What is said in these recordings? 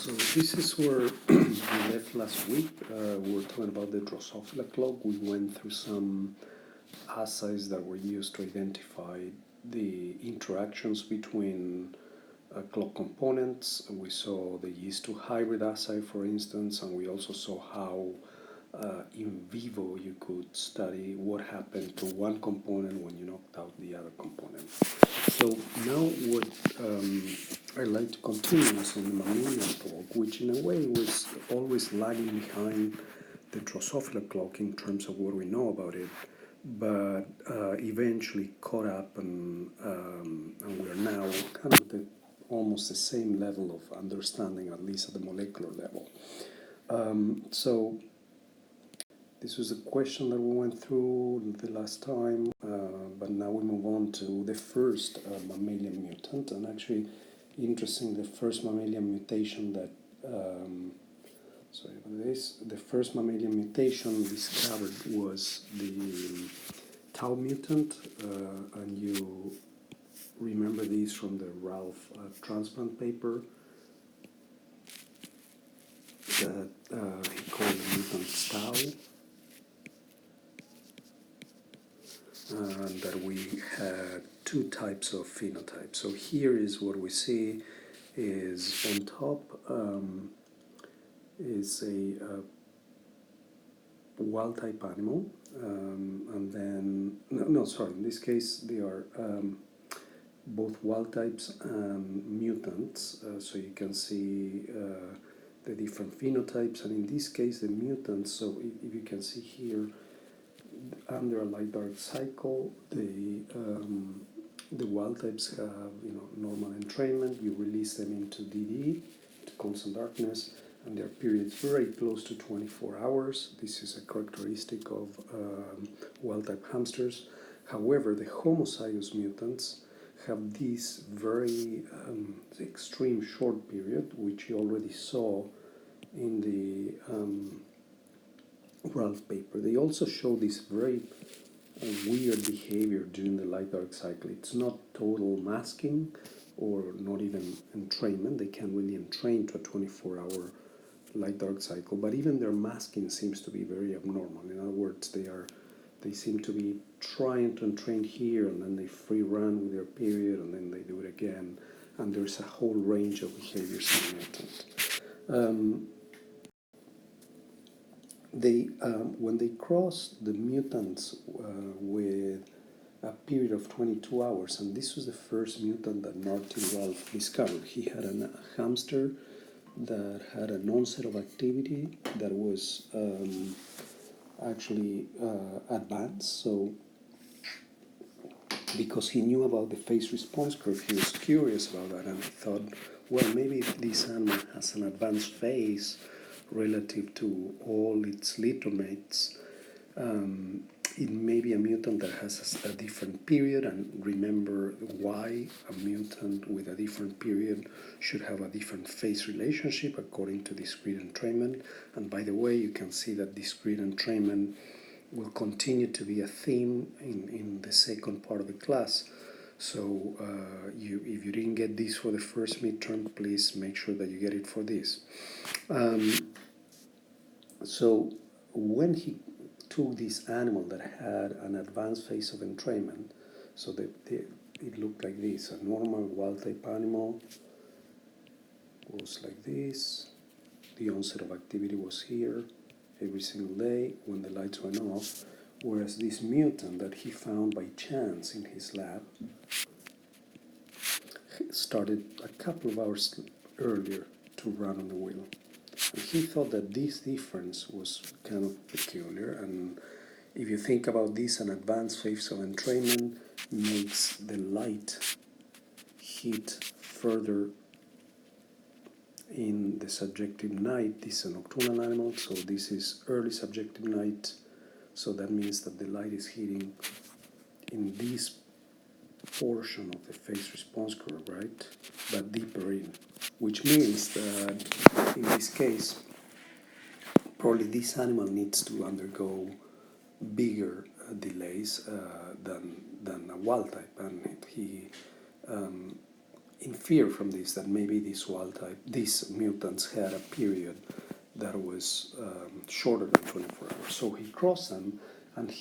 So this is where we left last week. We were talking about the Drosophila clock. We went through some assays that were used to identify the interactions between clock components. We saw the yeast to hybrid assay, for instance, and we also saw how in vivo you could study what happened to one component when you knocked out the other component. So now what I'd like to continue is on the mammalian clock, which in a way was always lagging behind the Drosophila clock in terms of what we know about it, but eventually caught up, and we are now kind of at almost the same level of understanding, at least at the molecular level. So this was a question that we went through the last time, but now we move on to the first mammalian mutant. And actually, interesting, the first mammalian mutation that, sorry about this, the first mammalian mutation discovered was the tau mutant, and you remember these from the Ralph transplant paper that he called the mutant tau. And that we had two types of phenotypes. So here is what we see is on top is a wild type animal, and then sorry, in this case they are both wild types and mutants, so you can see the different phenotypes, and in this case the mutants, so if you can see here, under a light dark cycle, the wild types have normal entrainment. You release them into DD, to constant darkness, and their periods very close to 24 hours. This is a characteristic of wild type hamsters. However, the homozygous mutants have this very extreme short period, which you already saw in the Ralph paper. They also show this very weird behavior during the light dark cycle. It's not total masking or not even entrainment. They can't really entrain to a 24-hour light dark cycle, but even their masking seems to be very abnormal. In other words, they seem to be trying to entrain here, and then they free run with their period, and then they do it again, and there's a whole range of behaviors in the mutant. When they crossed the mutants with a period of 22 hours, and this was the first mutant that Martin Ralph discovered. He had a hamster that had an onset of activity that was actually advanced. So because he knew about the phase response curve, he was curious about that, and he thought, well, maybe if this animal has an advanced phase relative to all its littermates, it may be a mutant that has a different period, and remember why a mutant with a different period should have a different phase relationship according to discrete entrainment. And by the way, you can see that discrete entrainment will continue to be a theme in the second part of the class. So if you didn't get this for the first midterm, please make sure that you get it for this. So when he took this animal that had an advanced phase of entrainment, so that it looked like this, a normal wild type animal was like this, the onset of activity was here every single day when the lights went off, whereas this mutant that he found by chance in his lab started a couple of hours earlier to run on the wheel. And he thought that this difference was kind of peculiar, and if you think about this, an advanced phase of entrainment makes the light hit further in the subjective night. This is a nocturnal animal, so this is early subjective night, so that means that the light is hitting in this portion of the phase response curve, right, but deeper in, which means that in this case probably this animal needs to undergo bigger delays than a wild type, and he infer from this that maybe these mutants had a period that was shorter than 24 hours. So he crossed them, and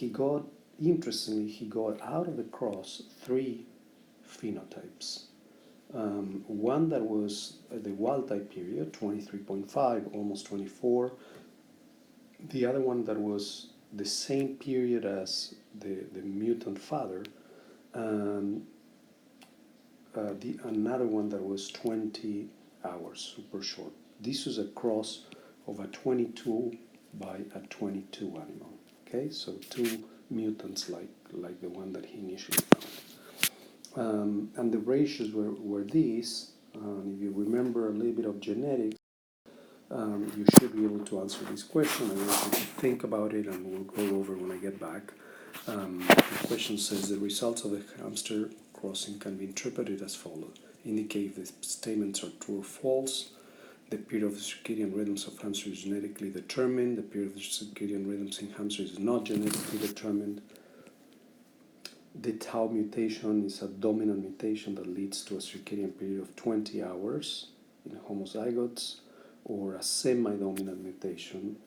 interestingly, he got out of the cross 3 phenotypes. One that was the wild type period, 23.5, almost 24. The other one that was the same period as the mutant father, and another one that was 20 hours, super short. This was a cross of a 22 by a 22 animal. Okay, so 2 mutants like the one that he initially found. And the ratios were these. If you remember a little bit of genetics, you should be able to answer this question. I want you to think about it, and we'll go over when I get back. The question says the results of the hamster crossing can be interpreted as follows. Indicate if the statements are true or false. The period of the circadian rhythms of hamsters is genetically determined. The period of the circadian rhythms in hamsters is not genetically determined. The tau mutation is a dominant mutation that leads to a circadian period of 20 hours in homozygotes, or a semi-dominant mutation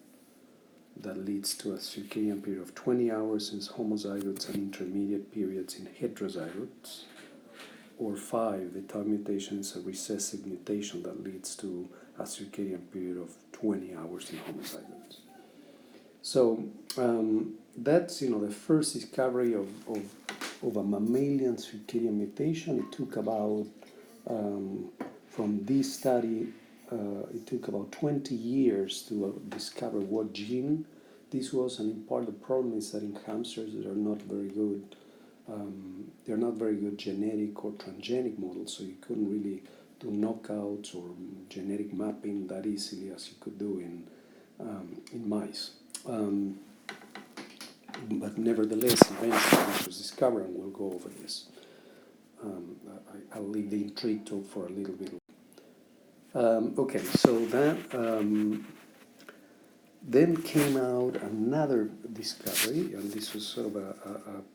that leads to a circadian period of 20 hours in homozygotes and intermediate periods in heterozygotes. Or 5, the tau mutation is a recessive mutation that leads to a circadian period of 20 hours in homozygotes. So that's the first discovery of a mammalian circadian mutation. It took about, from this study, it took about 20 years to discover what gene this was, and in part the problem is that in hamsters they're not very good genetic or transgenic models, so you couldn't really do knockouts or genetic mapping that easily as you could do in mice. But nevertheless, eventually this was discovered, and we'll go over this. I'll leave the intrigue for a little bit. Okay, so then came out another discovery, and this was sort of a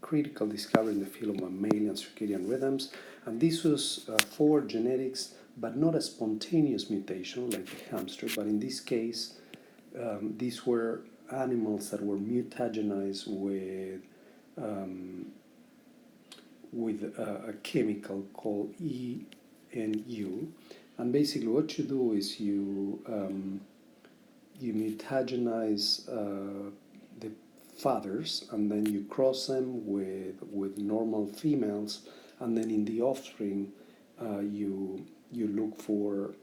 critical discovery in the field of mammalian circadian rhythms, and this was for genetics, but not a spontaneous mutation like the hamster, but in this case, these were animals that were mutagenized with a chemical called ENU, and basically what you do is you mutagenize the fathers, and then you cross them with normal females, and then in the offspring you look for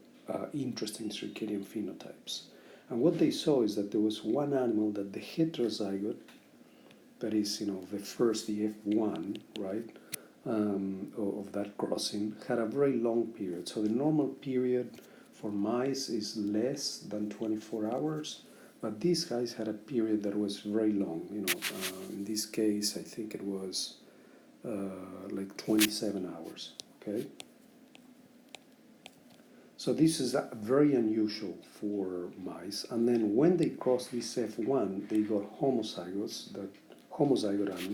interesting circadian phenotypes. And what they saw is that there was one animal that the heterozygote, that is the first, the F1, right, of that crossing, had a very long period. So the normal period for mice is less than 24 hours, but these guys had a period that was very long. In this case, I think it was like 27 hours. Okay. So this is very unusual for mice. And then when they crossed this F1, they got homozygote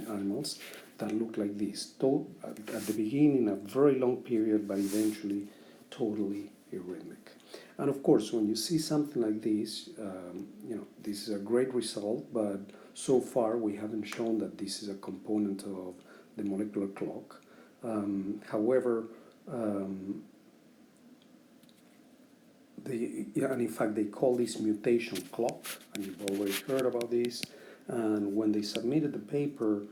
animals that look like this. At the beginning, a very long period, but eventually totally arrhythmic. And of course, when you see something like this, this is a great result, but so far we haven't shown that this is a component of the molecular clock. However, and in fact, they call this mutation clock, and you've already heard about this. And when they submitted the paper,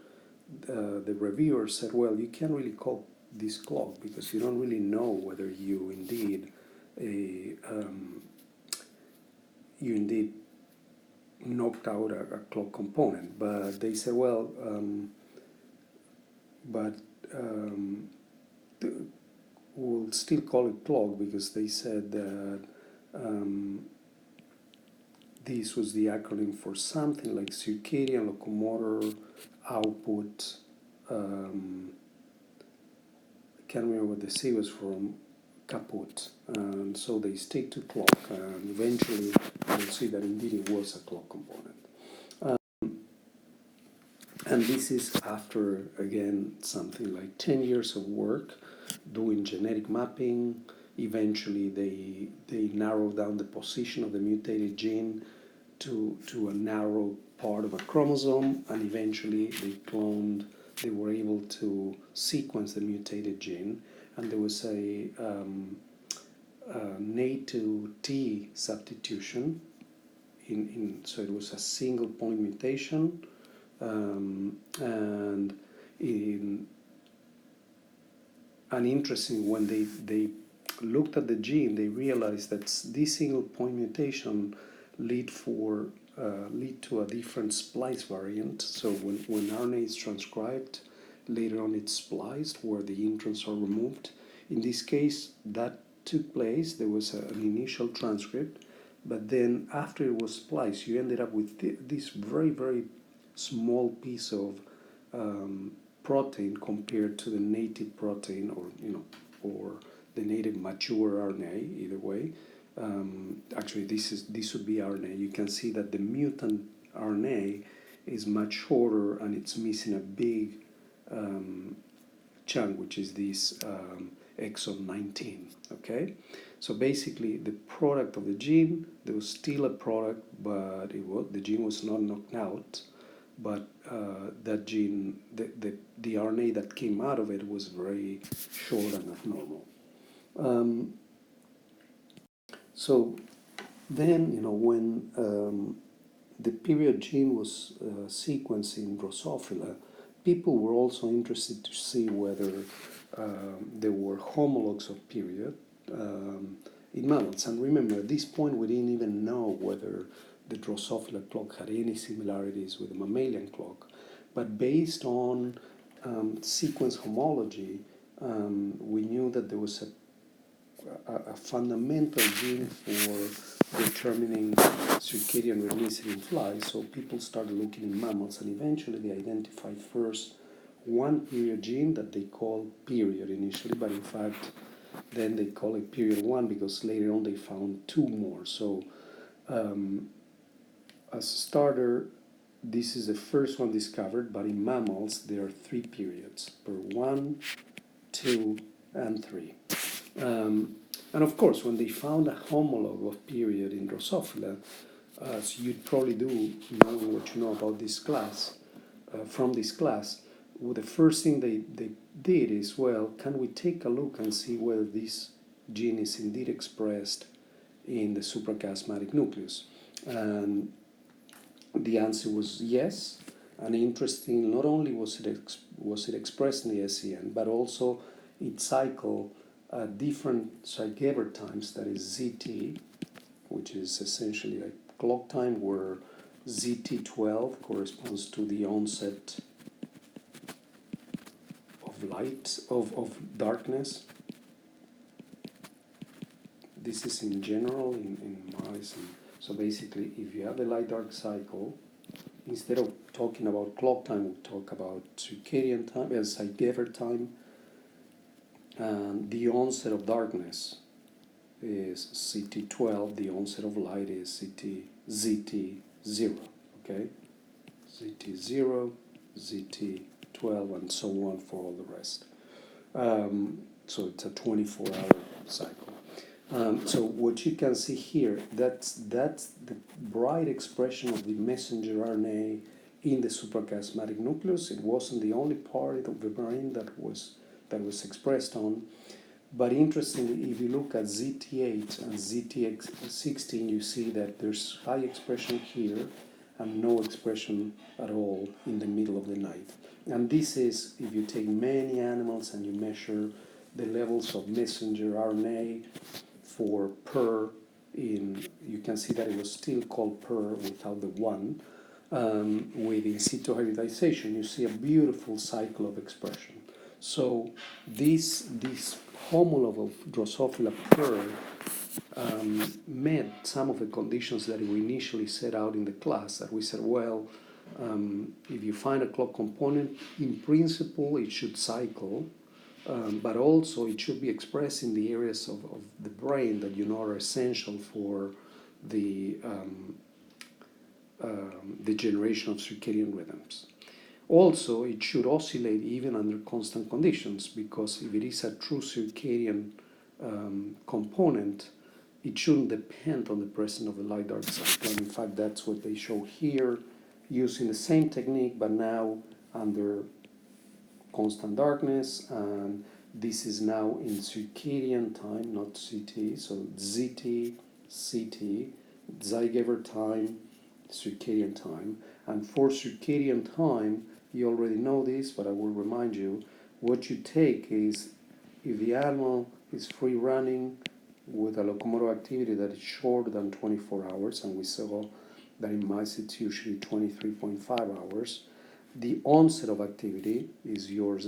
the reviewer said, well, you can't really call this clock because you don't really know whether you indeed knocked out a clock component. But they said, well, we'll still call it clock because they said that this was the acronym for something like circadian locomotor output. I can't remember what the C was from, caput. And so they stick to clock, and eventually you'll see that indeed it was a clock component. And this is after, again, something like 10 years of work. doing genetic mapping. Eventually, they narrowed down the position of the mutated gene to a narrow part of a chromosome, and eventually they were able to sequence the mutated gene, and there was a Na to T substitution. So it was a single point mutation, and interesting, when they looked at the gene, they realized that this single point mutation lead to a different splice variant. So when RNA is transcribed, later on it's spliced where the introns are removed. In this case, that took place. There was an initial transcript, but then after it was spliced, you ended up with this very, very small piece of protein compared to the native protein, or the native mature RNA, either way. Actually, this would be RNA. You can see that the mutant RNA is much shorter, and it's missing a big chunk, which is this exon 19. Okay, so basically, the product of the gene, there was still a product, but the gene was not knocked out. But that gene, the RNA that came out of it was very short and abnormal. So then, when the period gene was sequenced in Drosophila, people were also interested to see whether there were homologs of period in mammals. And remember, at this point, we didn't even know whether the Drosophila clock had any similarities with the mammalian clock. But based on sequence homology, we knew that there was a fundamental gene for determining circadian rhythmicity in flies. So people started looking in mammals, and eventually they identified first one period gene that they called period initially, but in fact then they call it period 1 because later on they found 2 more. So as a starter, this is the first one discovered, but in mammals there are 3 periods, per 1, 2, and 3. And of course, when they found a homolog of period in Drosophila, as you'd probably do, knowing what you know about this class, from this class, well, the first thing they did is, well, can we take a look and see whether this gene is indeed expressed in the suprachiasmatic nucleus? And the answer was yes. And interesting, not only was it expressed in the SCN, but also it cycled different Zeigever times, that is ZT, which is essentially like clock time, where ZT12 corresponds to the onset of light, of darkness. This is in general in mice. So basically, if you have the light-dark cycle, instead of talking about clock time, we talk about circadian time, Zeigever time. And the onset of darkness is ZT12, the onset of light is ZT0, okay? ZT0, ZT12, and so on for all the rest. So it's a 24-hour cycle. So what you can see here, that's the bright expression of the messenger RNA in the suprachiasmatic nucleus. It wasn't the only part of the brain that was expressed on. But interestingly, if you look at ZT8 and ZT16, you see that there's high expression here and no expression at all in the middle of the night. And this is, if you take many animals and you measure the levels of messenger RNA for PER, you can see that it was still called PER without the 1. With in situ hybridization, you see a beautiful cycle of expression. So this homolog of Drosophila PER met some of the conditions that we initially set out in the class, that we said, well, if you find a clock component, in principle it should cycle, but also it should be expressed in the areas of the brain that you know are essential for the generation of circadian rhythms. Also, it should oscillate even under constant conditions, because if it is a true circadian component, it shouldn't depend on the presence of the light dark cycle. And in fact, that's what they show here, using the same technique, but now under constant darkness. And this is now in circadian time, not CT. So ZT, CT, Zeigever time, circadian time. And for circadian time, you already know this, but I will remind you, what you take is, if the animal is free running with a locomotor activity that is shorter than 24 hours, and we saw that in mice it's usually 23.5 hours, the onset of activity is yours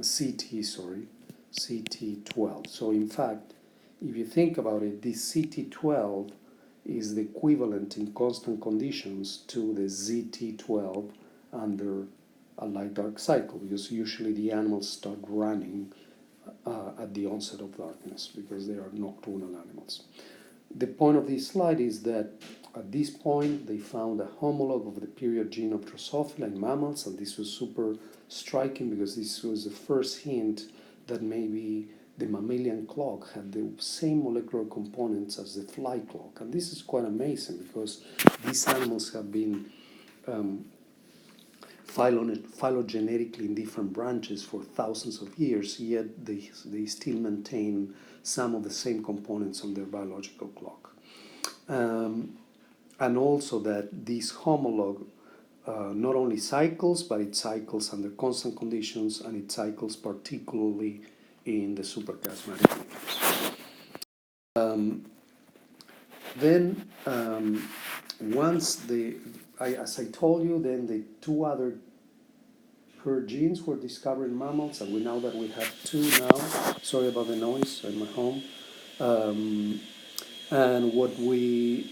CT12. So in fact, if you think about it, this CT12 is the equivalent in constant conditions to the ZT12 under a light dark cycle, because usually the animals start running at the onset of darkness because they are nocturnal animals. The point of this slide is that at this point they found a homologue of the period gene of Drosophila in mammals, and this was super striking because this was the first hint that maybe the mammalian clock had the same molecular components as the fly clock. And this is quite amazing because these animals have been phylogenetically in different branches for thousands of years, yet they still maintain some of the same components on their biological clock. And also that this homologue not only cycles, but it cycles under constant conditions, and it cycles particularly in the superchiasmatic regions. Then once as I told you, then the two other per genes were discovered in mammals, and we know that we have two now. Sorry about the noise in my home. And what we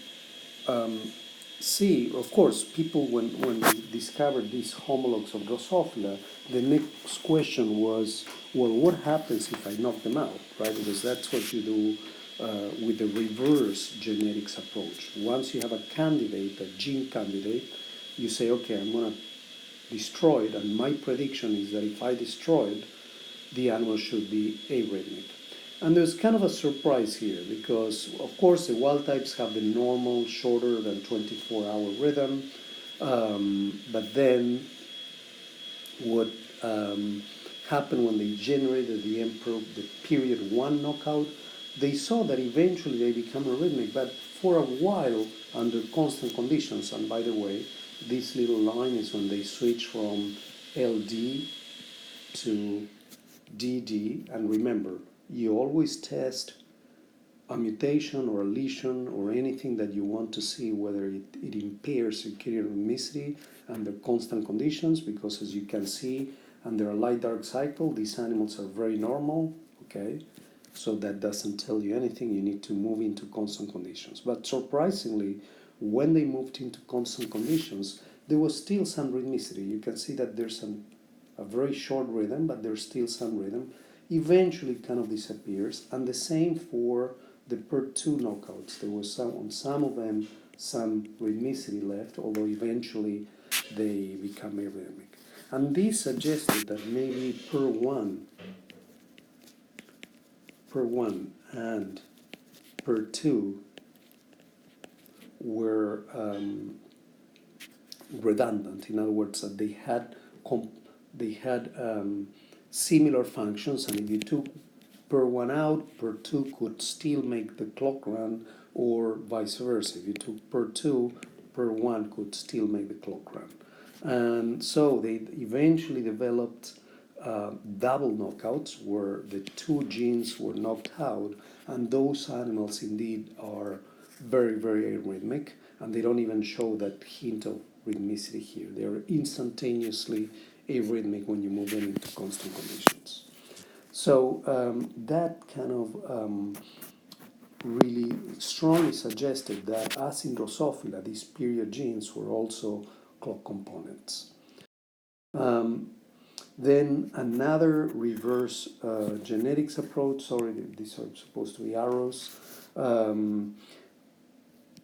see, of course, people, when they discovered these homologues of Drosophila, the next question was, well, what happens if I knock them out, right? Because that's what you do with the reverse genetics approach. Once you have a candidate, a gene candidate, you say, okay, I'm going to destroy it, and my prediction is that if I destroy it, the animal should be arrhythmic. And there's kind of a surprise here, because of course the wild types have the normal shorter than 24-hour rhythm, but then what happened when they generated the period 1 knockout, they saw that eventually they become arrhythmic, but for a while under constant conditions. And by the way, this little line is when they switch from LD to DD. And remember, you always test a mutation or a lesion or anything that you want to see whether it impairs circadian rhythmicity under constant conditions, because as you can see, under a light-dark cycle, these animals are very normal, okay? So that doesn't tell you anything. You need to move into constant conditions. But surprisingly, when they moved into constant conditions, there was still some rhythmicity. You can see that there's a very short rhythm, but there's still some rhythm. Eventually it kind of disappears. And the same for the PER2 knockouts. There was on some of them some rhythmicity left, although eventually they become arrhythmic. And this suggested that maybe PER1 and PER2 were redundant. In other words, that they had similar functions, and if you took PER1 out, PER2 could still make the clock run, or vice versa. If you took PER2, PER1 could still make the clock run. And so they eventually developed double knockouts, where the two genes were knocked out, and those animals indeed are very, very arrhythmic, and they don't even show that hint of rhythmicity here. They are instantaneously arrhythmic when you move them into constant conditions. So that kind of really strongly suggested that, as in Drosophila, these period genes were also clock components. Then another reverse genetics approach, sorry, these are supposed to be arrows,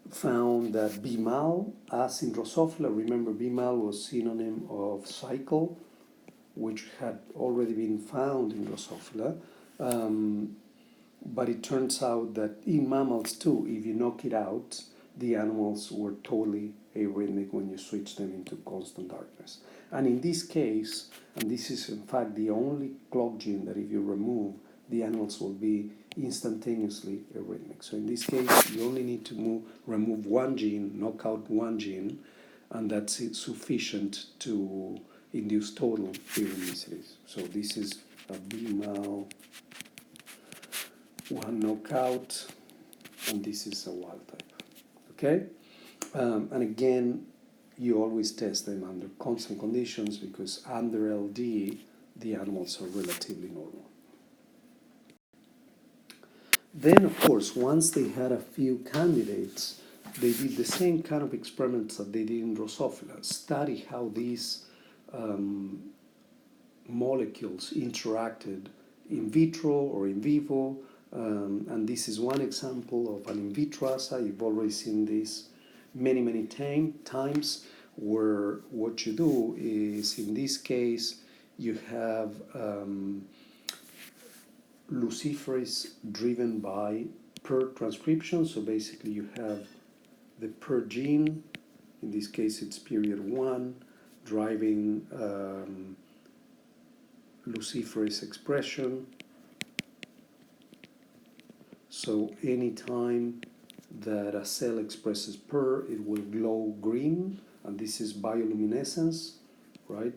found that BMAL, as in Drosophila, remember BMAL was synonym of cycle, which had already been found in Drosophila. But it turns out that in mammals too, if you knock it out, the animals were totally arrhythmic when you switch them into constant darkness. And in this case, and this is in fact the only clock gene that if you remove, the animals will be instantaneously arrhythmic. So in this case, you only need to remove one gene, knock out one gene, and that's sufficient to induce total arrhythmicity. So this is a BMAL one knockout, and this is a wild type. Okay? And again, you always test them under constant conditions because under LD, the animals are relatively normal. Then, of course, once they had a few candidates, they did the same kind of experiments that they did in Drosophila, study how these molecules interacted in vitro or in vivo. And this is one example of an in vitro assay. You've already seen this many times, where what you do is, in this case, you have luciferase driven by PER transcription. So basically you have the PER gene, in this case it's period 1, driving luciferase expression. So anytime that a cell expresses PER, it will glow green, and this is bioluminescence, right?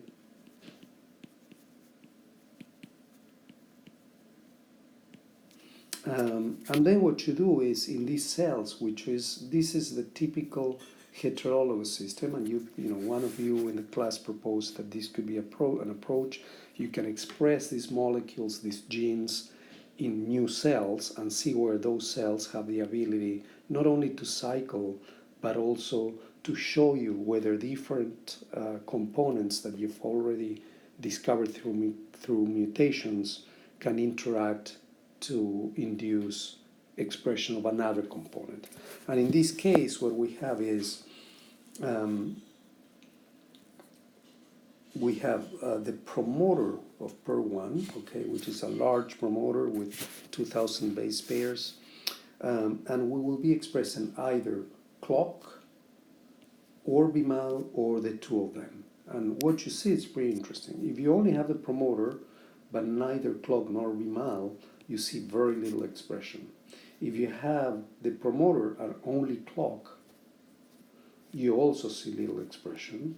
And then what you do is, in these cells, this is the typical heterologous system, and one of you in the class proposed that this could be an approach. You can express these molecules, these genes, in new cells and see where those cells have the ability not only to cycle, but also to show you whether different components that you've already discovered through mutations can interact to induce expression of another component. And in this case, what we have is we have the promoter of PER1, okay, which is a large promoter with 2,000 base pairs, and we will be expressing either clock or BMAL or the two of them. And what you see is pretty interesting. If you only have the promoter, but neither clock nor BMAL, you see very little expression. If you have the promoter and only clock, you also see little expression.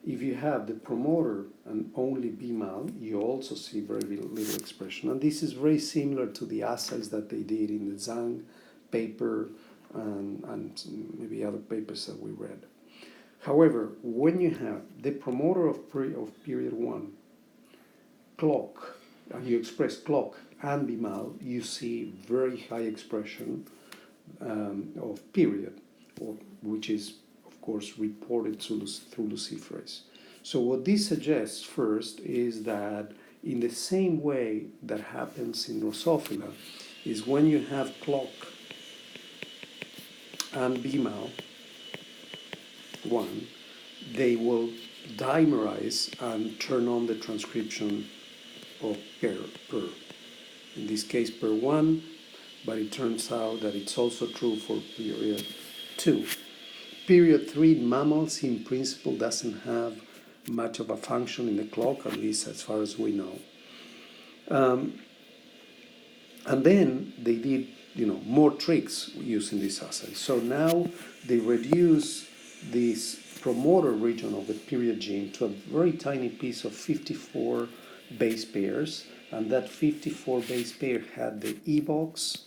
If you have the promoter and only BMAL, you also see very little expression. And this is very similar to the assays that they did in the Zhang paper and maybe other papers that we read. However, when you have the promoter of period 1, clock, and you express clock and BMAL, you see very high expression of period, which is of course reported through luciferase. So what this suggests first is that in the same way that happens in Drosophila, is when you have clock and BMAL 1, they will dimerize and turn on the transcription of PER. In this case, PER1, but it turns out that it's also true for period 2. Period 3 in mammals, in principle, doesn't have much of a function in the clock, at least as far as we know. And then they did, more tricks using this assay. So now they reduce this promoter region of the period gene to a very tiny piece of 54 base pairs, and that 54 base pair had the EBOX,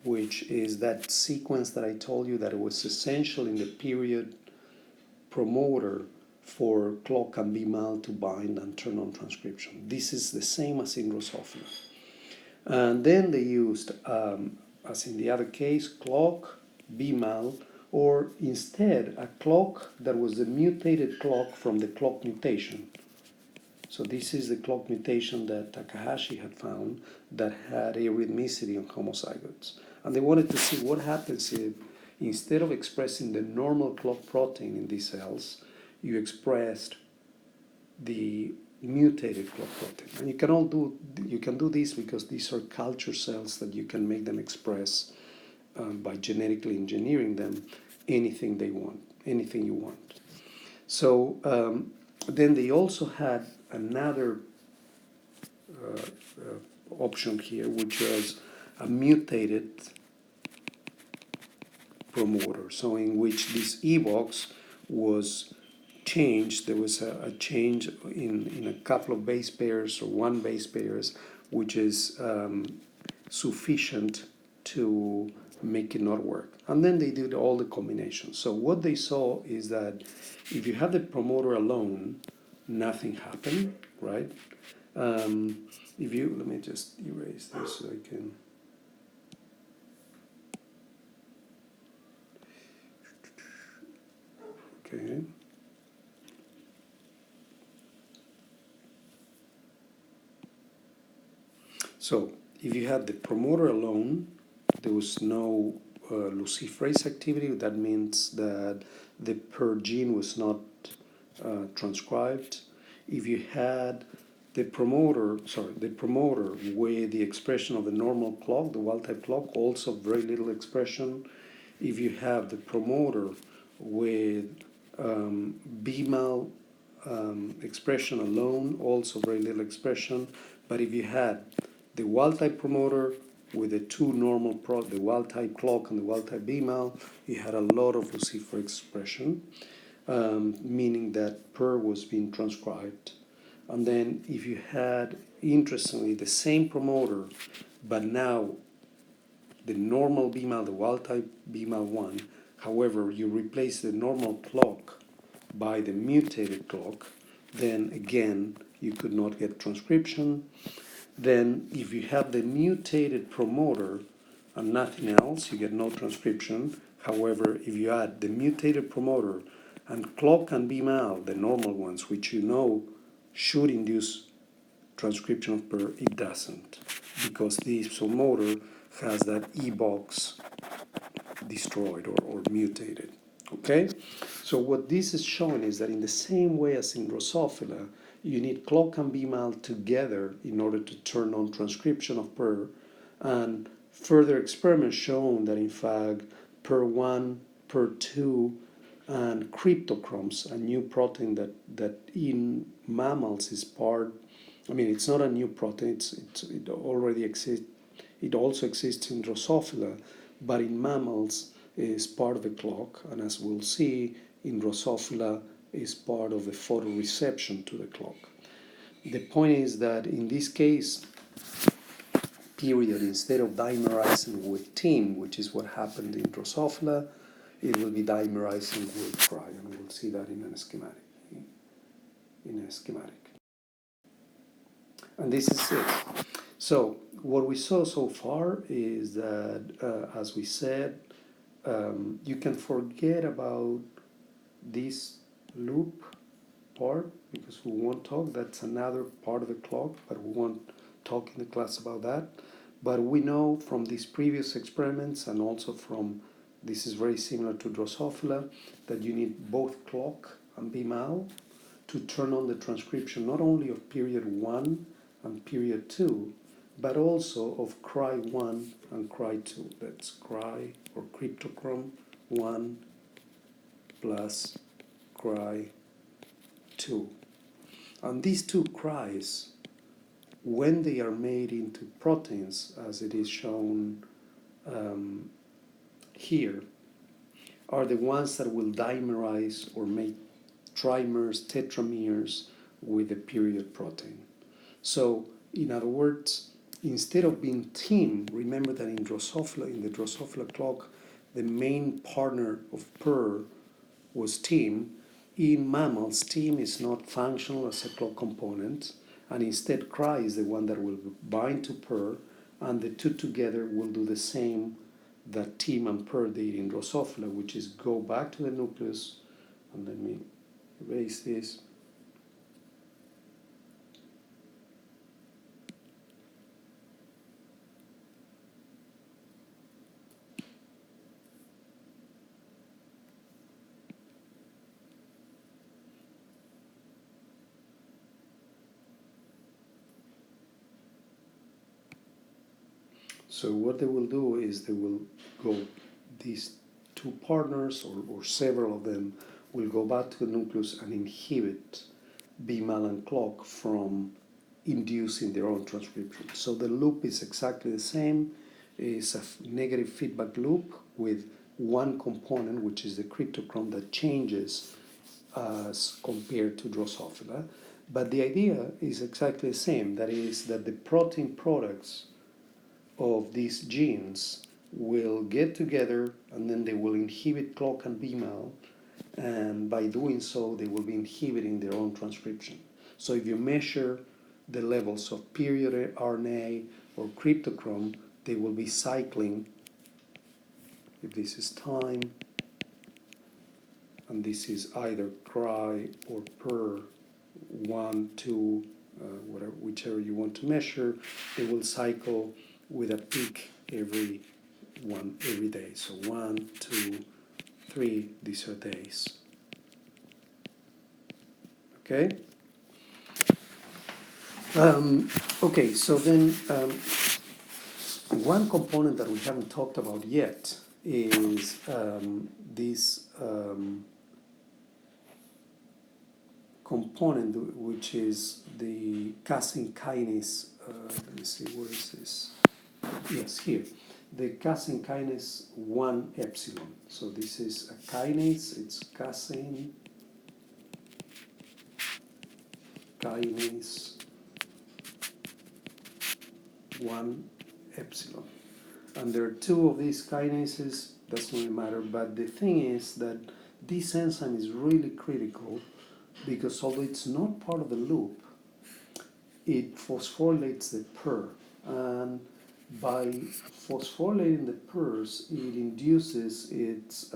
which is that sequence that I told you that it was essential in the period promoter for clock and BMAL to bind and turn on transcription. This is the same as in Drosophila. And then they used, as in the other case, clock, BMAL, or instead a clock that was the mutated clock from the clock mutation. So this is the clock mutation that Takahashi had found that had arrhythmicity on homozygotes. And they wanted to see what happens instead of expressing the normal clock protein in these cells, you expressed the mutated clock protein. And you can do this because these are culture cells that you can make them express by genetically engineering them anything they want, anything you want. So then they also had another option here, which was a mutated promoter. So in which this EVOX was changed, there was a change in a couple of base pairs or one base pairs, which is sufficient to make it not work. And then they did all the combinations. So what they saw is that if you have the promoter alone, nothing happened, right? If you, let me just erase this so I can. Okay. So if you had the promoter alone, there was no luciferase activity. That means that the per gene was not transcribed. If you had the promoter with the expression of the normal clock, the wild type clock, also very little expression. If you have the promoter with BMAL expression alone, also very little expression. But if you had the wild type promoter with the two normal the wild type clock and the wild type BMAL, you had a lot of lucifer expression, meaning that PER was being transcribed. And then if you had, interestingly, the same promoter, but now the normal BMAL, the wild type BMAL1, however, you replace the normal clock by the mutated clock, then again, you could not get transcription. Then if you have the mutated promoter and nothing else, you get no transcription. However, if you add the mutated promoter and clock and BMAL, the normal ones, which you know should induce transcription of PER, it doesn't, because this promoter has that E-box destroyed or mutated. Okay? So what this is showing is that in the same way as in Drosophila, you need clock and BMAL together in order to turn on transcription of PER, and further experiments shown that in fact PER1, PER2, and cryptochromes, a new protein that in mammals is part, I mean, it's not a new protein, it already exists, it also exists in Drosophila, but in mammals is part of the clock, and as we'll see, in Drosophila is part of the photoreception to the clock. The point is that in this case, period, instead of dimerizing with TIM, which is what happened in Drosophila, it will be dimerizing with CRY, and we'll see that in a schematic. And this is it. So what we saw so far is that, as we said, you can forget about this loop part because we won't talk. That's another part of the clock, but we won't talk in the class about that. But we know from these previous experiments and also from, this is very similar to Drosophila, that you need both clock and BMAL to turn on the transcription not only of period 1 and period 2, but also of CRY1 and CRY2. That's CRY or cryptochrome 1 plus CRY2. And these two CRYs, when they are made into proteins, as it is shown here, are the ones that will dimerize or make trimers, tetramers with the period protein. So, in other words, instead of being TIM, remember that in the Drosophila clock, the main partner of PER was TIM. In mammals, TIM is not functional as a clock component, and instead CRY is the one that will bind to PER, and the two together will do the same that TIM and PER did in Drosophila, which is go back to the nucleus, and let me erase this. So what they will do is they will go, these two partners or several of them will go back to the nucleus and inhibit B-Mal clock from inducing their own transcription. So the loop is exactly the same. It's a negative feedback loop with one component, which is the cryptochrome, that changes as compared to Drosophila. But the idea is exactly the same. That is that the protein products of these genes will get together and then they will inhibit clock and B-Mal, and by doing so they will be inhibiting their own transcription. So if you measure the levels of period RNA or cryptochrome, they will be cycling, if this is time and this is either cry or per 1, 2, whatever, whichever you want to measure, they will cycle with a peak every day. So 1, 2, 3, these are days. Okay. Okay. So then, one component that we haven't talked about yet is this component, which is the casein kinase. Let me see, where is this? Yes, here. The casein kinase 1 epsilon. So this is a kinase, it's casein kinase 1 epsilon. And there are two of these kinases, doesn't really matter, but the thing is that this enzyme is really critical because although it's not part of the loop, it phosphorylates the PER. And by phosphorylating the PERs, it induces its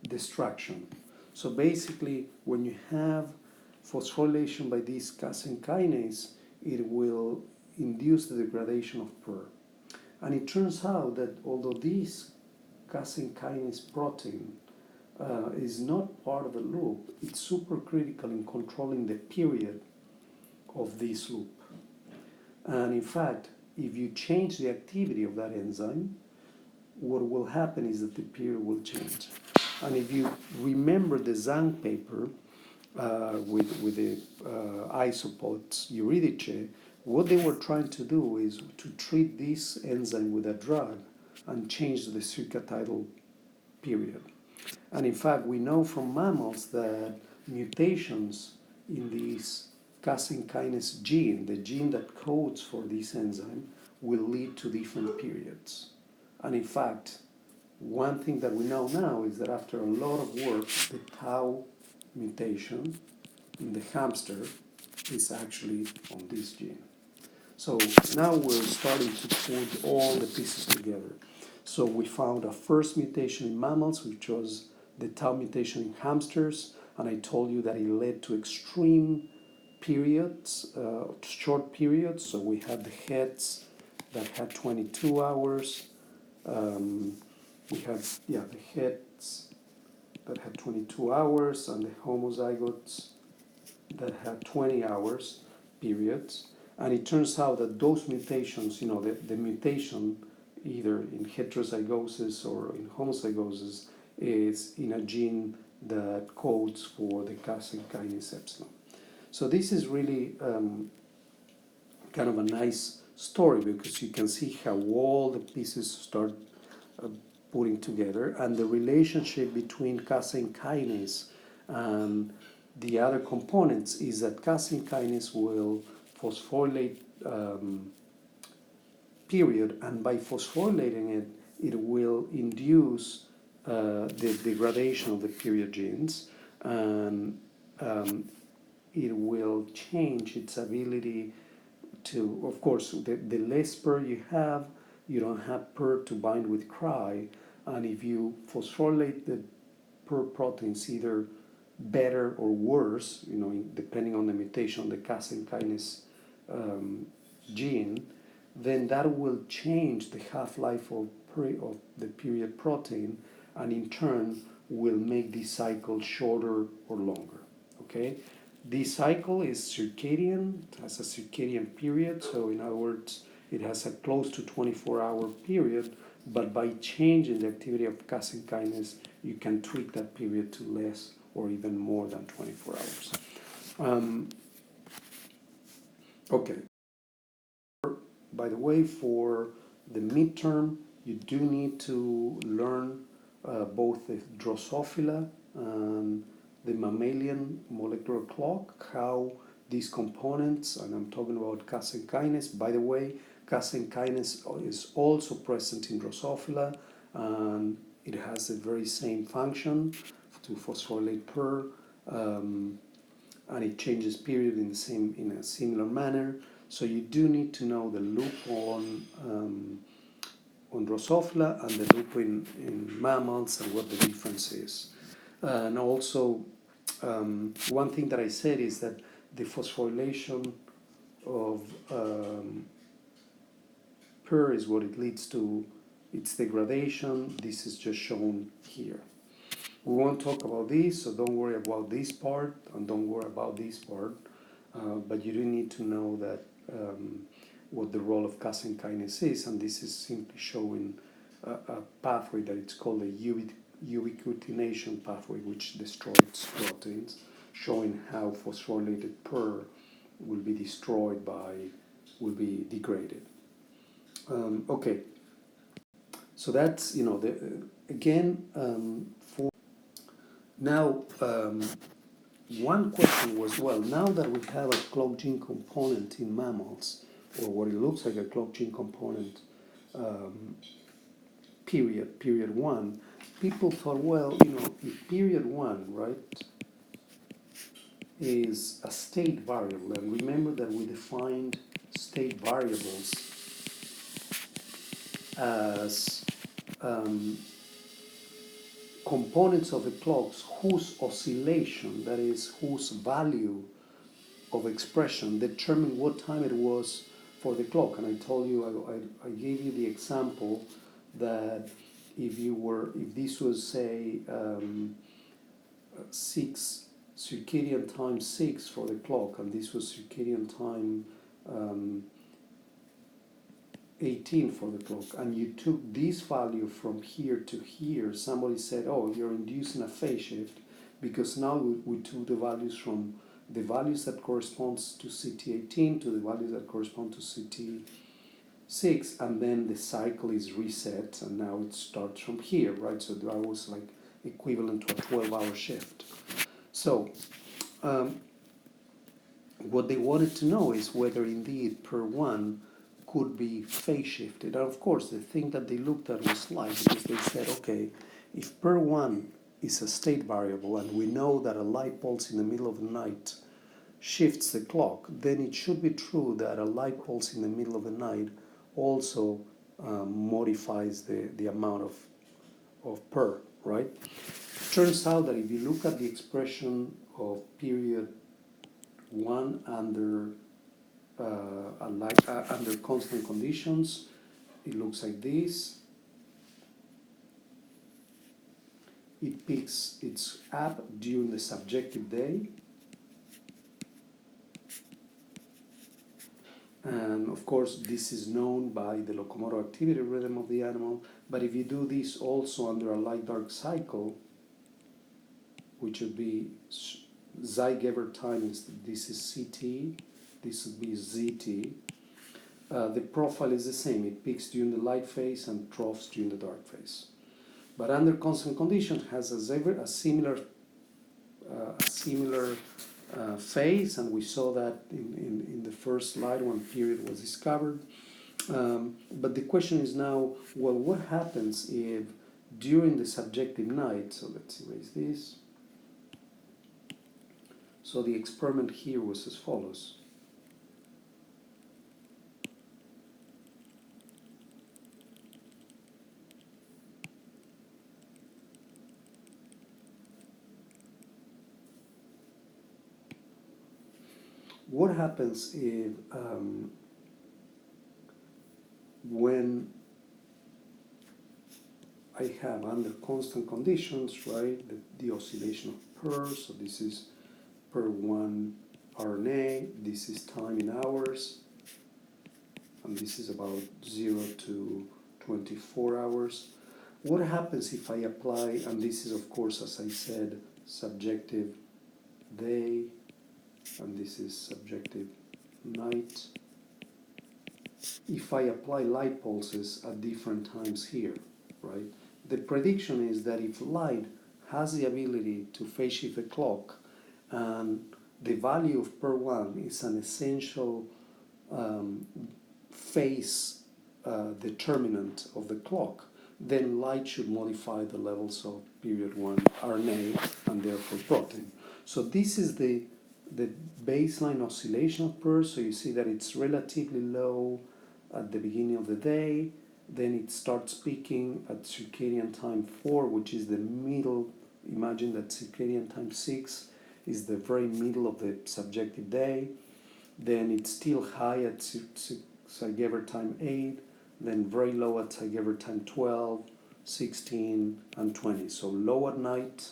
destruction. So basically, when you have phosphorylation by this casein kinase, it will induce the degradation of PER. And it turns out that although this casein kinase protein is not part of the loop, it's super critical in controlling the period of this loop. And in fact, if you change the activity of that enzyme, what will happen is that the period will change. And if you remember the Zhang paper with the isopods Eurydice, what they were trying to do is to treat this enzyme with a drug and change the circadian period. And in fact, we know from mammals that mutations in this casein kinase gene, the gene that codes for this enzyme, will lead to different periods. And in fact, one thing that we know now is that after a lot of work, the tau mutation in the hamster is actually on this gene. So now we're starting to put all the pieces together. So we found a first mutation in mammals, which was the tau mutation in hamsters, and I told you that it led to extreme periods, short periods. So we had the heads that had 22 hours. We had, the heads that had 22 hours and the homozygotes that had 20 hours periods. And it turns out that those mutations, the mutation either in heterozygosis or in homozygosis is in a gene that codes for the casein kinase epsilon. So this is really kind of a nice story because you can see how all the pieces start putting together, and the relationship between casein kinase and the other components is that casein kinase will phosphorylate period, and by phosphorylating it, it will induce the degradation of the period genes, and it will change its ability to, of course, the less PER you have, you don't have PER to bind with cry, and if you phosphorylate the PER proteins either better or worse, depending on the mutation, the casein kinase gene, then that will change the half-life of the period protein, and in turn will make this cycle shorter or longer. Okay, this cycle is circadian, has a circadian period. So in other words, it has a close to 24-hour period, but by changing the activity of casein kinase, you can tweak that period to less or even more than 24 hours. Okay. By the way, for the midterm, you do need to learn both the Drosophila and the mammalian molecular clock, how these components, and I'm talking about casein kinase. By the way, casein kinase is also present in Drosophila, and it has the very same function to phosphorylate PER, and it changes period in a similar manner. So you do need to know the loop on Drosophila and the loop in mammals and what the difference is. And also, one thing that I said is that the phosphorylation of PER is what it leads to its degradation. This is just shown here. We won't talk about this, so don't worry about this part and don't worry about this part. But you do need to know that what the role of casein kinase is, and this is simply showing a pathway that it's called a ubiquitination pathway, which destroys proteins, showing how phosphorylated PER will be will be degraded. Okay, so that's, again, for now, one question was, well, now that we have a clock gene component in mammals, or what it looks like a clock gene component, period one, people thought, well, if period one, right, is a state variable, and remember that we defined state variables as components of the clocks whose oscillation, that is, whose value of expression determine what time it was for the clock. And I told you, I gave you the example that if this was, say, 6 circadian time 6 for the clock, and this was circadian time 18 for the clock, and you took this value from here to here, somebody said, oh, you're inducing a phase shift, because now we took the values from the values that corresponds to CT18 to the values that correspond to CT6, and then the cycle is reset, and now it starts from here, right? So that was like equivalent to a 12-hour shift. So what they wanted to know is whether indeed PER1 could be phase shifted. And of course, the thing that they looked at was light, because they said, okay, if PER1 is a state variable, and we know that a light pulse in the middle of the night shifts the clock, then it should be true that a light pulse in the middle of the night also modifies the amount of PER, right? Turns out that if you look at the expression of period 1 under under constant conditions, it looks like this. It peaks its up during the subjective day, and of course this is known by the locomotor activity rhythm of the animal. But if you do this also under a light-dark cycle, which would be Zeigever time, this is CT, this would be ZT. The profile is the same. It peaks during the light phase and troughs during the dark phase. But under constant conditions has a similar phase, and we saw that in the first slide when period was discovered. But the question is now, well, what happens if during the subjective night, so let's erase this. So the experiment here was as follows. What happens if when I have under constant conditions, right, the oscillation of PER, so this is PER1 RNA, this is time in hours, and this is about 0 to 24 hours. What happens if I apply, and this is of course, as I said, subjective day, and this is subjective night. If I apply light pulses at different times here, right? The prediction is that if light has the ability to phase shift the clock, and the value of per one is an essential phase determinant of the clock, then light should modify the levels of period 1 RNA and therefore protein. So this is the baseline oscillation of PER. So you see that it's relatively low at the beginning of the day, then it starts peaking at circadian time 4, which is the middle. Imagine that circadian time 6 is the very middle of the subjective day. Then it's still high at Zeigever time 8, then very low at Zeigever time 12, 16, and 20. So low at night,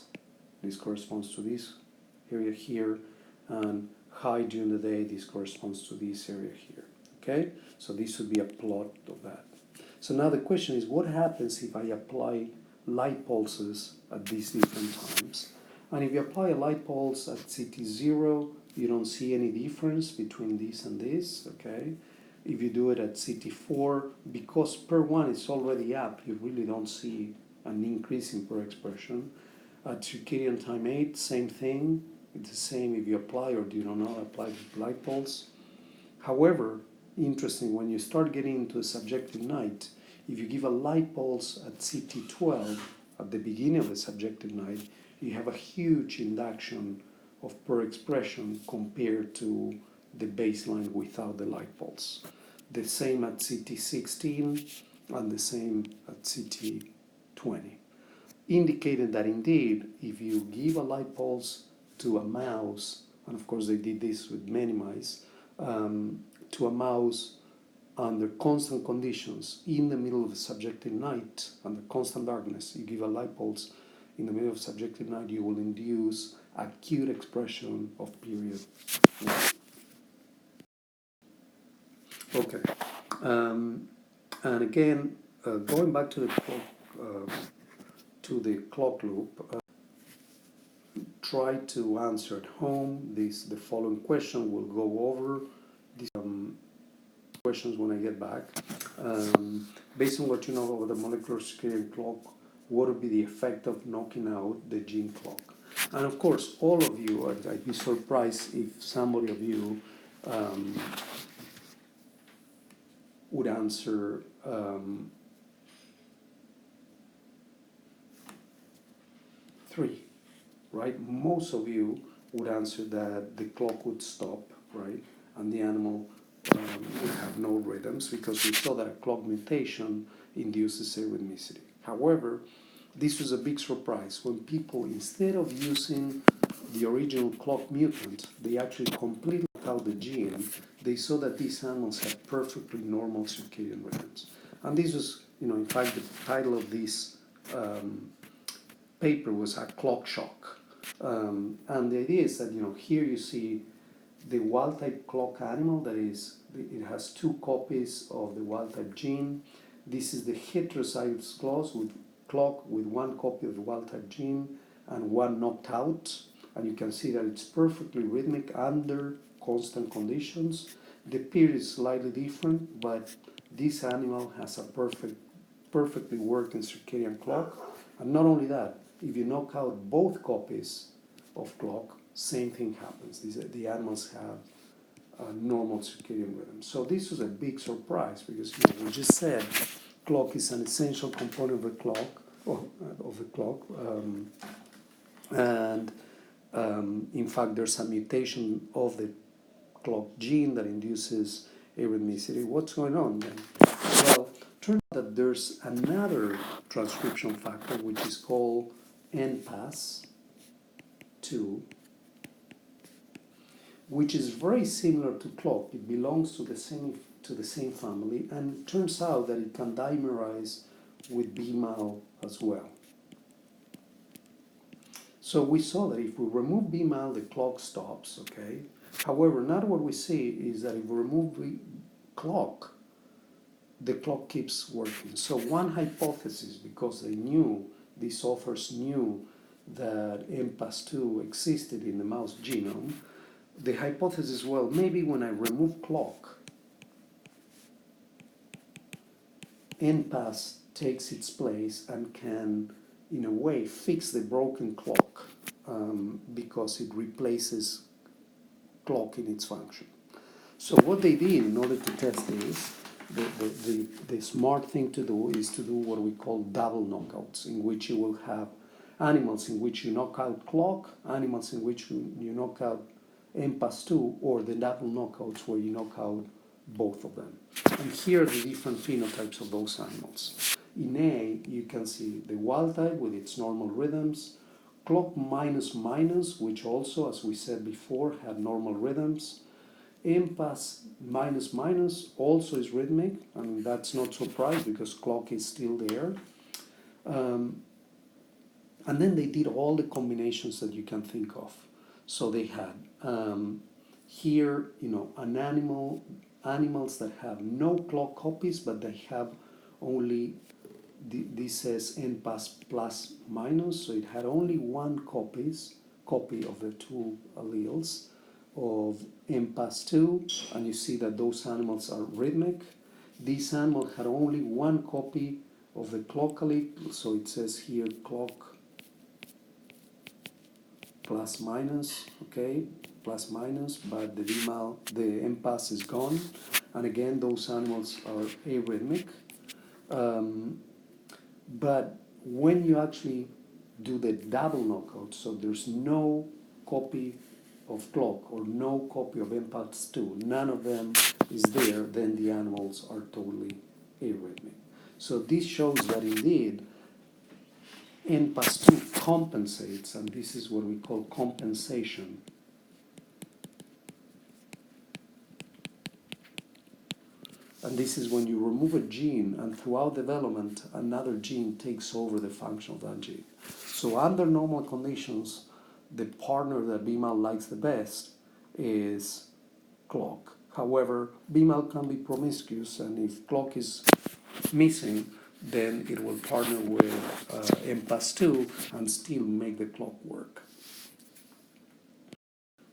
this corresponds to this area here, and high during the day, this corresponds to this area here. Okay, so this would be a plot of that. So now the question is, what happens if I apply light pulses at these different times? And if you apply a light pulse at CT0, you don't see any difference between this and this, okay? If you do it at CT4, because per one is already up, you really don't see an increase in per expression. At circadian time 8, same thing. It's the same if you apply or do not apply the light pulse. However, interesting, when you start getting into a subjective night, if you give a light pulse at CT12 at the beginning of the subjective night, you have a huge induction of per expression compared to the baseline without the light pulse. The same at CT16 and the same at CT20, indicating that indeed, if you give a light pulse to a mouse, and of course they did this with many mice, to a mouse under constant conditions in the middle of the subjective night, under constant darkness, you give a light pulse in the middle of subjective night, you will induce acute expression of period 1. Okay, and again, going back to the clock loop, try to answer at home the following question. We'll go over these questions when I get back. Based on what you know about the molecular circadian clock, what would be the effect of knocking out the gene clock? And of course, all of you, I'd be surprised if somebody of you would answer three, right? Most of you would answer that the clock would stop, right? And the animal would have no rhythms, because we saw that a clock mutation induces arrhythmicity. However, this was a big surprise when people, instead of using the original clock mutant, they actually completely took out the gene. They saw that these animals had perfectly normal circadian rhythms. And this was, in fact, the title of this paper was A Clock Shock. And the idea is that, here you see the wild-type clock animal, that is, it has 2 copies of the wild-type gene. This is the heterozygous clock with 1 copy of the wild-type gene and 1 knocked out. And you can see that it's perfectly rhythmic under constant conditions. The period is slightly different, but this animal has a perfectly working circadian clock. And not only that, if you knock out both copies of clock, same thing happens. The animals have a normal circadian rhythm. So this was a big surprise, because we just said clock is an essential component of the clock, and in fact there's a mutation of the clock gene that induces arrhythmicity. What's going on then? Well, turns out that there's another transcription factor which is called NPAS2, which is very similar to clock. It belongs to the same family, and it turns out that it can dimerize with BMAL as well. So we saw that if we remove BMAL, the clock stops, okay? However, now what we see is that if we remove clock, the clock keeps working. So one hypothesis, because they knew, these authors knew that MPAS2 existed in the mouse genome, the hypothesis, well, maybe when I remove clock, NPAS takes its place and can, in a way, fix the broken clock because it replaces clock in its function. So what they did in order to test this, the smart thing to do is to do what we call double knockouts, in which you will have animals in which you knock out clock, animals in which you knock out MPAS2, or the double knockouts where you knock out both of them. And here are the different phenotypes of those animals. In A, you can see the wild type with its normal rhythms, clock minus minus, which also, as we said before, had normal rhythms. MPAS minus minus also is rhythmic, and that's not surprised because clock is still there. And then they did all the combinations that you can think of. So they had here, animals that have no clock copies, but they have only, this says NPAS plus minus, so it had only one copy of the two alleles of MPAS2, and you see that those animals are rhythmic. This animal had only one copy of the clock allele, so it says here clock plus minus, okay, plus minus, but the MPAS is gone, and again those animals are arrhythmic. But when you actually do the double knockout, so there's no copy of clock or no copy of MPAS2, none of them is there, then the animals are totally arrhythmic. So this shows that indeed NPAS2 compensates, and this is what we call compensation. And this is when you remove a gene and throughout development another gene takes over the function of that gene. So under normal conditions, the partner that BMAL likes the best is clock. However, BMAL can be promiscuous, and if clock is missing, then it will partner with MPAS2 and still make the clock work.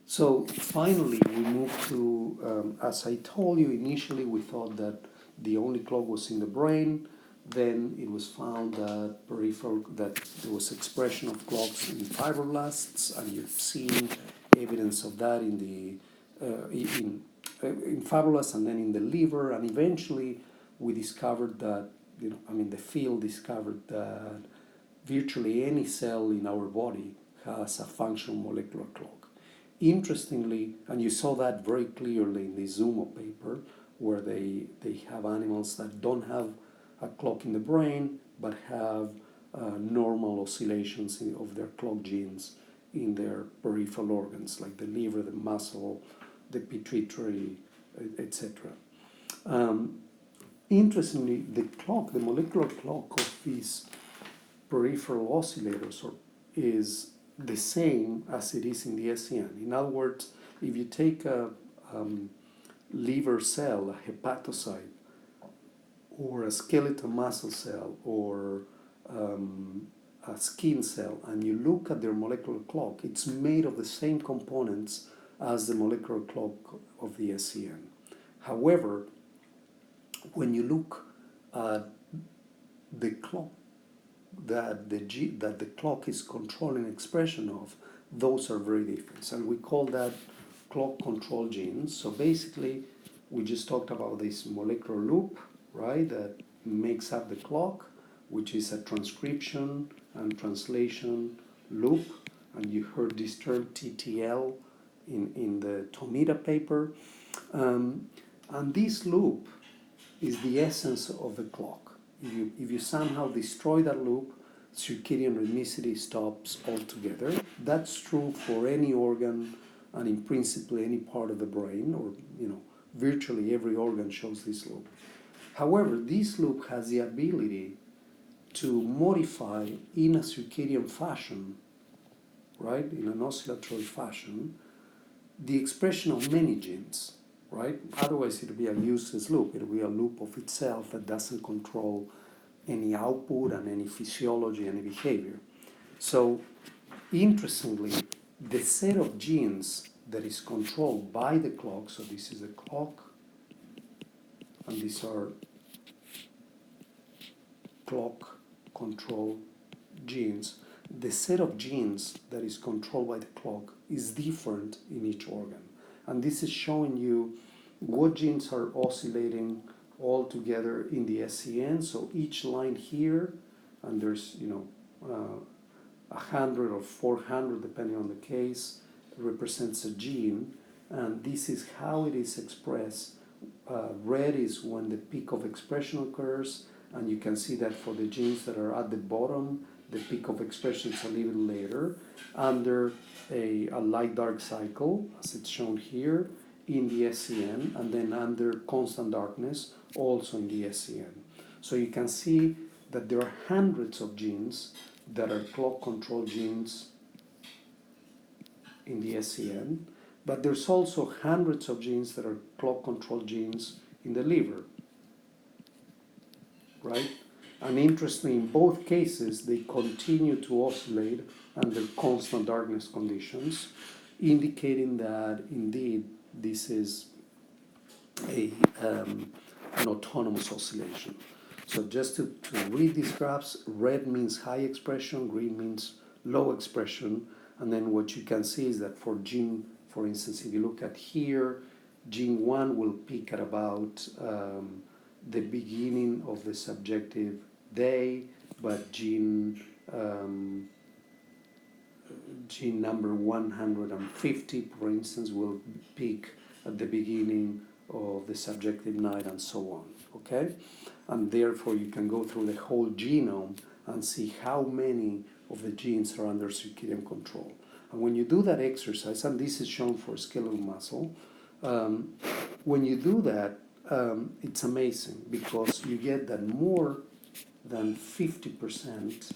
So finally, we move to, as I told you, initially we thought that the only clock was in the brain. Then it was found that there was expression of clocks in fibroblasts, and you've seen evidence of that in fibroblasts and then in the liver. And eventually, we discovered that the field discovered that virtually any cell in our body has a functional molecular clock. Interestingly, and you saw that very clearly in the Zumo paper, where they have animals that don't have a clock in the brain, but have normal oscillations of their clock genes in their peripheral organs, like the liver, the muscle, the pituitary, etc. Interestingly, the molecular clock of these peripheral oscillators is the same as it is in the SCN. In other words, if you take a liver cell, a hepatocyte, or a skeletal muscle cell, or a skin cell, and you look at their molecular clock, it's made of the same components as the molecular clock of the SCN. However, when you look at the clock that the clock is controlling expression of, those are very different, and we call that clock control genes. So basically, we just talked about this molecular loop, right, that makes up the clock, which is a transcription and translation loop, and you heard this term TTL in the Tomita paper, and this loop is the essence of the clock. If you somehow destroy that loop, circadian rhythmicity stops altogether. That's true for any organ, and in principle any part of the brain, or virtually every organ shows this loop. However, this loop has the ability to modify in a circadian fashion, right, in an oscillatory fashion, the expression of many genes. right? Otherwise, it'll be a useless loop. It'll be a loop of itself that doesn't control any output and any physiology, any behavior. So, interestingly, the set of genes that is controlled by the clock, so this is the clock, and these are clock control genes. The set of genes that is controlled by the clock is different in each organ. And this is showing you what genes are oscillating all together in the SCN. So each line here, and there's 100 or 400 depending on the case, represents a gene, and this is how it is expressed. Red is when the peak of expression occurs, and you can see that for the genes that are at the bottom, the peak of expression is a little later, under a light-dark cycle, as it's shown here, in the SCN, and then under constant darkness, also in the SCN. So you can see that there are hundreds of genes that are clock control genes in the SCN, but there's also hundreds of genes that are clock control genes in the liver, right? And interestingly, in both cases, they continue to oscillate under constant darkness conditions, indicating that indeed this is an autonomous oscillation. So just to read these graphs, red means high expression, green means low expression, and then what you can see is that for gene, for instance, if you look at here, gene 1 will peak at about the beginning of the subjective day, but gene number 150, for instance, will peak at the beginning of the subjective night, and so on, okay? And therefore you can go through the whole genome and see how many of the genes are under circadian control. And when you do that exercise, and this is shown for skeletal muscle, when you do that, it's amazing because you get that more than 50%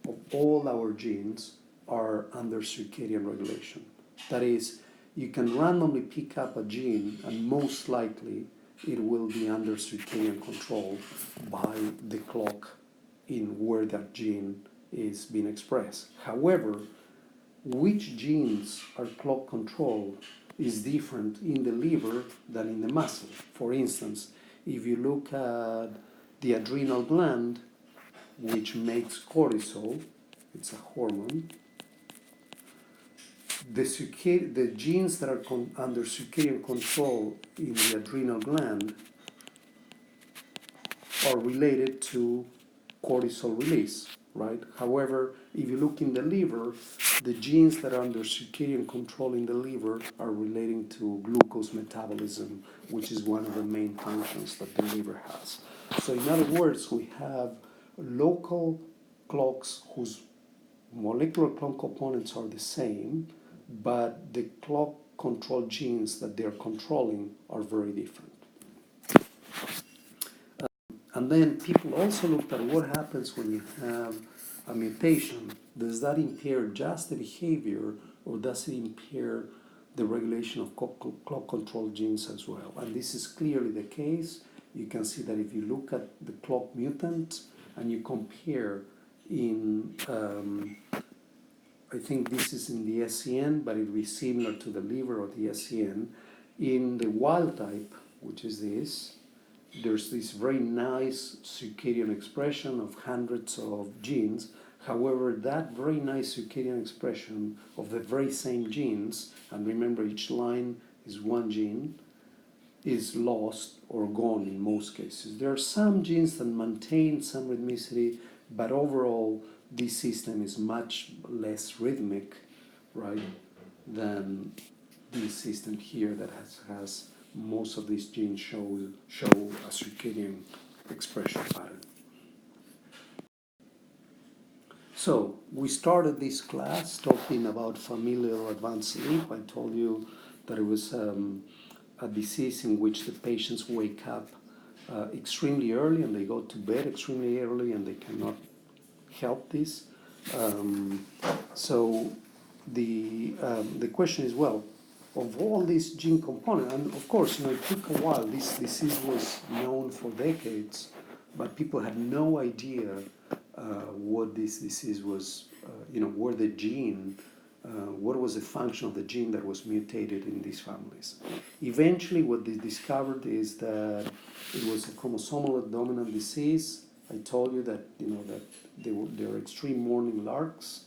of all our genes are under circadian regulation. That is, you can randomly pick up a gene and most likely it will be under circadian control by the clock in where that gene is being expressed. However, which genes are clock controlled is different in the liver than in the muscle. For instance, if you look at the adrenal gland, which makes cortisol, it's a hormone, the genes that are under circadian control in the adrenal gland are related to cortisol release, right? However, if you look in the liver, the genes that are under circadian control in the liver are relating to glucose metabolism, which is one of the main functions that the liver has. So in other words, we have local clocks whose molecular clock components are the same, but the clock control genes that they're controlling are very different. And then people also looked at what happens when you have a mutation. Does that impair just the behavior, or does it impair the regulation of clock control genes as well? And this is clearly the case. You can see that if you look at the clock mutant and you compare in, I think this is in the SCN, but it will be similar to the liver or the SCN. In the wild type, which is this, there's this very nice circadian expression of hundreds of genes. However, that very nice circadian expression of the very same genes, and remember each line is one gene, is lost or gone in most cases. There are some genes that maintain some rhythmicity, but overall this system is much less rhythmic, right, than this system here that has most of these genes show a circadian expression pattern. So we started this class talking about familial advanced sleep. I told you that it was a disease in which the patients wake up extremely early and they go to bed extremely early and they cannot help this. So the question is, well, of all these gene components. And of course, it took a while. This disease was known for decades, but people had no idea what this disease was, where the gene, what was the function of the gene that was mutated in these families. Eventually, what they discovered is that it was a chromosomal dominant disease. I told you that that they're extreme morning larks.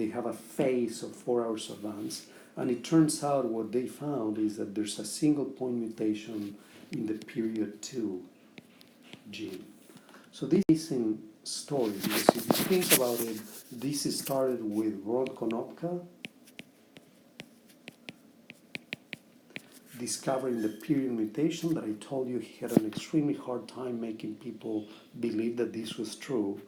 They have a phase of 4 hours advance, and it turns out what they found is that there's a single point mutation in the period 2 gene. So this is an story, because if you think about it, this started with Ron Konopka discovering the period mutation that I told you he had an extremely hard time making people believe that this was true.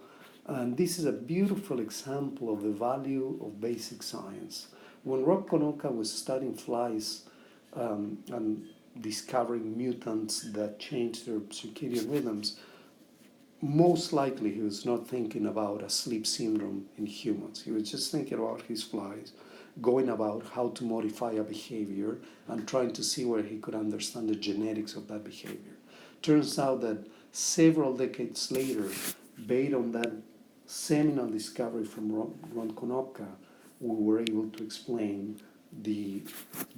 And this is a beautiful example of the value of basic science. When Rob Konopka was studying flies and discovering mutants that change their circadian rhythms, most likely he was not thinking about a sleep syndrome in humans. He was just thinking about his flies, going about how to modify a behavior and trying to see where he could understand the genetics of that behavior. Turns out that several decades later, based on that seminal discovery from Ron Konopka, we were able to explain the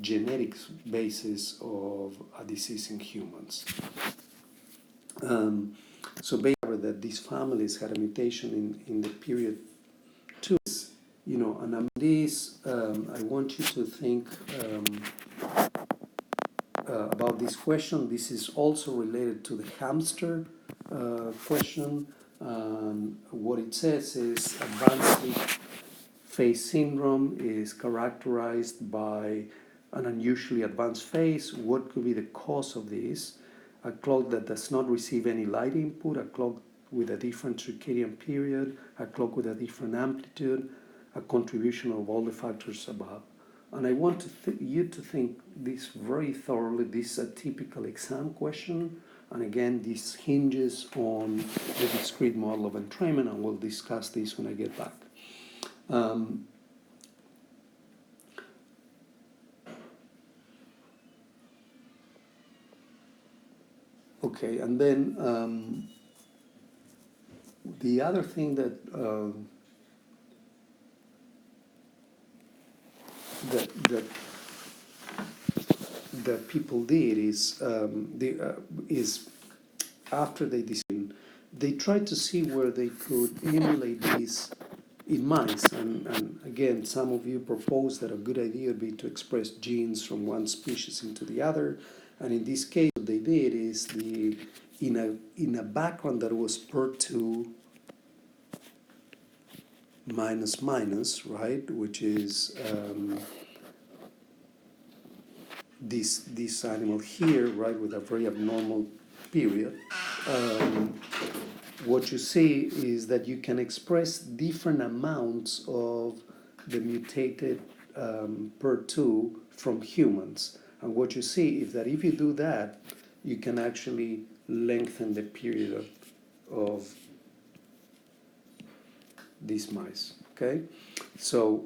genetics basis of a disease in humans. So basically, that these families had a mutation in the period 2. And this, I want you to think about this question. This is also related to the hamster question. What it says is advanced sleep phase syndrome is characterized by an unusually advanced phase. What could be the cause of this? A clock that does not receive any light input, a clock with a different circadian period, a clock with a different amplitude, a contribution of all the factors above. And I want you to think this very thoroughly. This is a typical exam question. And again, this hinges on the discrete model of entrainment, and we'll discuss this when I get back. Okay, and then the other thing that that people did is after they tried to see where they could emulate this in mice, and again, some of you proposed that a good idea would be to express genes from one species into the other, and in this case, what they did is in a background that was per2 minus minus, right, which is this animal here, right, with a very abnormal period. What you see is that you can express different amounts of the mutated per2 from humans. And what you see is that if you do that, you can actually lengthen the period of these mice. Okay, so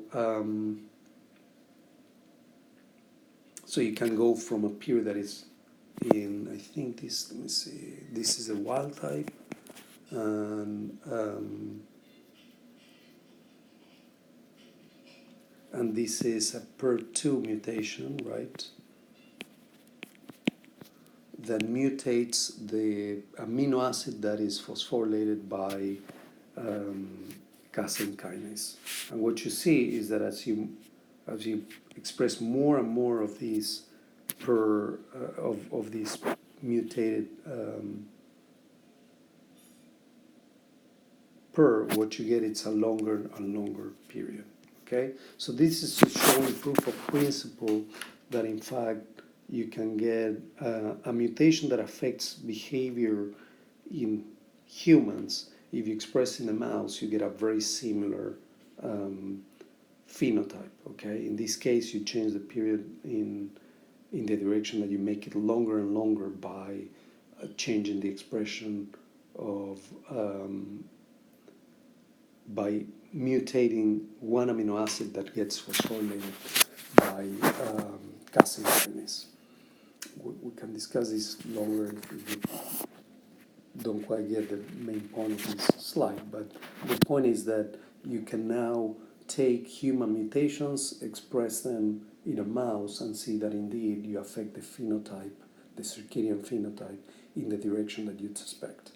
so you can go from a period that is in, I think this, let me see, this is a wild type, and this is a per2 mutation, right, that mutates the amino acid that is phosphorylated by casein kinase. And what you see is that as you express more and more of these of these mutated what you get, it's a longer and longer period. Okay, so this is just showing proof of principle that in fact you can get a mutation that affects behavior in humans. If you express in the mouse, you get a very similar phenotype. Okay, in this case, you change the period in the direction that you make it longer and longer by changing the expression of by mutating one amino acid that gets phosphorylated. by Cas kinase. We can discuss this longer if you don't quite get the main point of this slide, but the point is that you can now take human mutations, express them in a mouse, and see that indeed you affect the phenotype, the circadian phenotype, in the direction that you'd suspect.